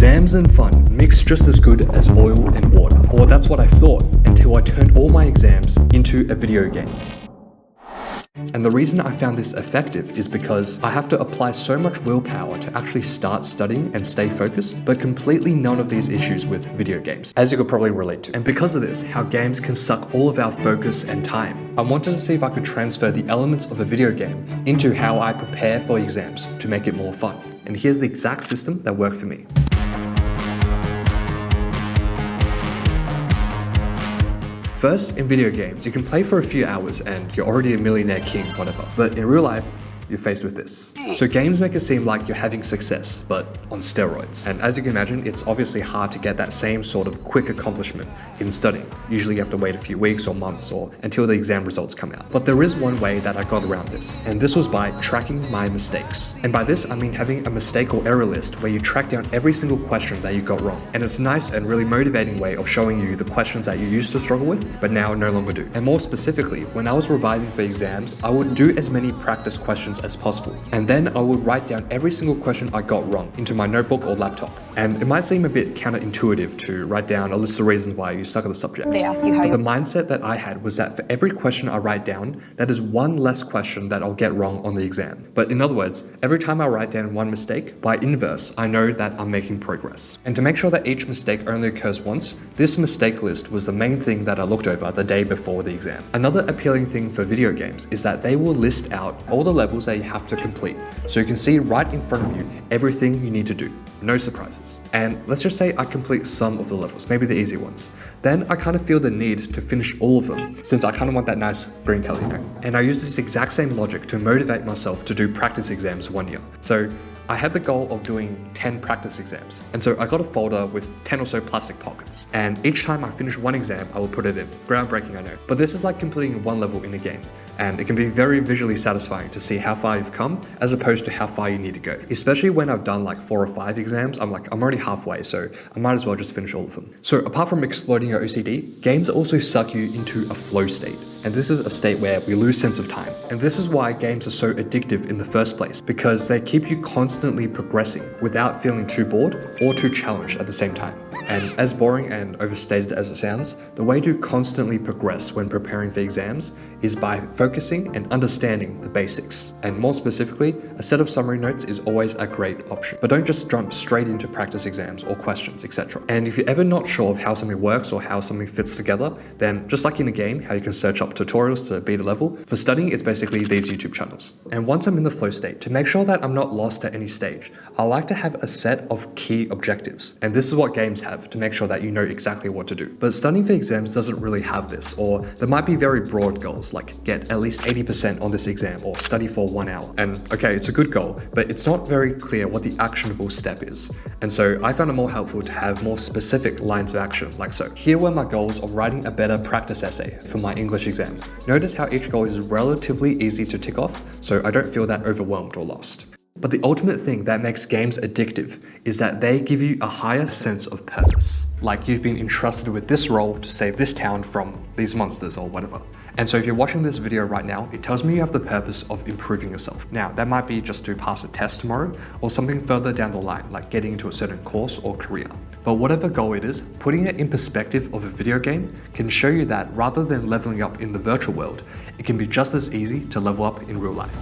Exams and fun mix just as good as oil and water. Or that's what I thought, until I turned all my exams into a video game. And the reason I found this effective is because I have to apply so much willpower to actually start studying and stay focused, but completely none of these issues with video games, as you could probably relate to. And because of this, how games can suck all of our focus and time, I wanted to see if I could transfer the elements of a video game into how I prepare for exams to make it more fun. And here's the exact system that worked for me. First, in video games, you can play for a few hours and you're already a millionaire king, whatever. But in real life, you're faced with this. So games make it seem like you're having success, but on steroids. And as you can imagine, it's obviously hard to get that same sort of quick accomplishment in studying. Usually you have to wait a few weeks or months or until the exam results come out. But there is one way that I got around this, and this was by tracking my mistakes. And by this, I mean having a mistake or error list where you track down every single question that you got wrong. And it's a nice and really motivating way of showing you the questions that you used to struggle with, but now no longer do. And more specifically, when I was revising for exams, I would do as many practice questions as possible. And then I would write down every single question I got wrong into my notebook or laptop. And it might seem a bit counterintuitive to write down a list of reasons why you suck at the subject. They ask you how but the mindset that I had was that for every question I write down, that is one less question that I'll get wrong on the exam. But in other words, every time I write down one mistake, by inverse, I know that I'm making progress. And to make sure that each mistake only occurs once, this mistake list was the main thing that I looked over the day before the exam. Another appealing thing for video games is that they will list out all the levels that you have to complete. So you can see right in front of you everything you need to do. No surprises. And let's just say I complete some of the levels, maybe the easy ones. Then I kind of feel the need to finish all of them, since I kind of want that nice green color, you know? And I use this exact same logic to motivate myself to do practice exams one year. So I had the goal of doing 10 practice exams. And so I got a folder with 10 or so plastic pockets. And each time I finish one exam, I will put it in. Groundbreaking, I know. But this is like completing one level in a game. And it can be very visually satisfying to see how far you've come as opposed to how far you need to go. Especially when I've done like 4 or 5 exams, I'm already halfway, so I might as well just finish all of them. So apart from exploding your OCD, games also suck you into a flow state. And this is a state where we lose sense of time. And this is why games are so addictive in the first place, because they keep you constantly progressing without feeling too bored or too challenged at the same time. And as boring and overstated as it sounds, the way to constantly progress when preparing for exams is by focusing and understanding the basics. And more specifically, a set of summary notes is always a great option. But don't just jump straight into practice exams or questions, etc. And if you're ever not sure of how something works or how something fits together, then just like in a game, how you can search up tutorials to beat a level, for studying it's basically these YouTube channels. And once I'm in the flow state, to make sure that I'm not lost at any stage, I like to have a set of key objectives. And this is what games have to make sure that you know exactly what to do. But studying for exams doesn't really have this, or there might be very broad goals like get at least 80% on this exam or study for 1 hour. And okay, it's a good goal, but it's not very clear what the actionable step is. And so I found it more helpful to have more specific lines of action, like so. Here were my goals of writing a better practice essay for my English exam. Notice how each goal is relatively easy to tick off, so I don't feel that overwhelmed or lost. But the ultimate thing that makes games addictive is that they give you a higher sense of purpose. Like you've been entrusted with this role to save this town from these monsters or whatever. And so if you're watching this video right now, it tells me you have the purpose of improving yourself. Now, that might be just to pass a test tomorrow or something further down the line, like getting into a certain course or career. But whatever goal it is, putting it in perspective of a video game can show you that rather than leveling up in the virtual world, it can be just as easy to level up in real life.